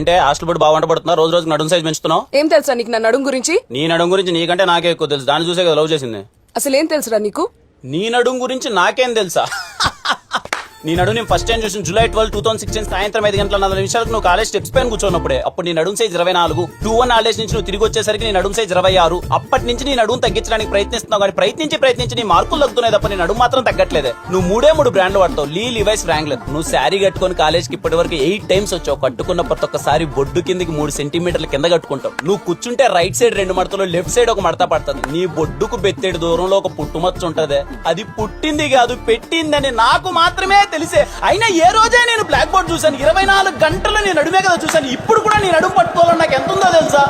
ఏంటే హాస్టల్ బట్టి బాగా వంట పడుతున్నా, రోజు రోజు నడుము సైజ్ పెంచుతున్నావు. ఏం తెలుసా నీకు నా నడుం గురించి? నీ నడుము గురించి నీకంటే నాకే ఎక్కువ తెలుసు. దాన్ని చూసే కదా లవ్ చేసింది. అసలు ఏం తెలుసురా నీకు? నీ నడుము గురించి నాకేం తెలుసా? నీ నడుము నేను ఫస్ట్ టైం చూసిన July 12, 2016 సాయంత్రం 5:40 నువ్వు కాలేజ్ స్టెప్స్ పైన కూర్చోన్నప్పుడే. అప్పుడు నీ నడుము సైజ్ 24. 2-1 హాలిడేస్ నుంచి నువ్వు తిరిగి వచ్చేసరికి నీ నడుము సైజ్ 26. అప్పటి నుంచి నీ నడుము తగ్గించడానికి ప్రయత్నిస్తున్నావు, కానీ ప్రయత్నించి నీ మార్కులు తగ్గుతున్నాయి తప్ప నీ నడుము మాత్రం తగ్గట్లేదే. నువ్వు 3 బ్రాండ్లు వాడతావు, లివైస్, వ్రాంగ్లర్. నువ్వు శారీ కట్టుకొని కాలేజ్కి ఇప్పటి వరకు 8 టైమ్స్ వచ్చావు. కట్టుకున్న ప్రతి ఒక్కసారి బొడ్డు కిందకి 3 సెంటీమీటర్ల కింద కట్టుకుంటావు. నువ్వు కూర్చుంటే రైట్ సైడ్ 2 మడతలు, లెఫ్ట్ సైడ్ ఒక మడత పడుతుంది. నీ బొడ్డుకు బెత్తేడు దూరంలో ఒక పుట్టుమచ్చ ఉంటదే, అది పుట్టింది కాదు పెట్టిందని నాకు మాత్రమే తెలిసే. అయినా ఏ రోజే నేను బ్లాక్ బోర్డ్ చూసాను? 24 గంటలు నేను నడుమే కదా చూసాను. ఇప్పుడు కూడా నేను నడుము పట్టుకోవాలని నాకు ఎంత ఉందో తెలుసా?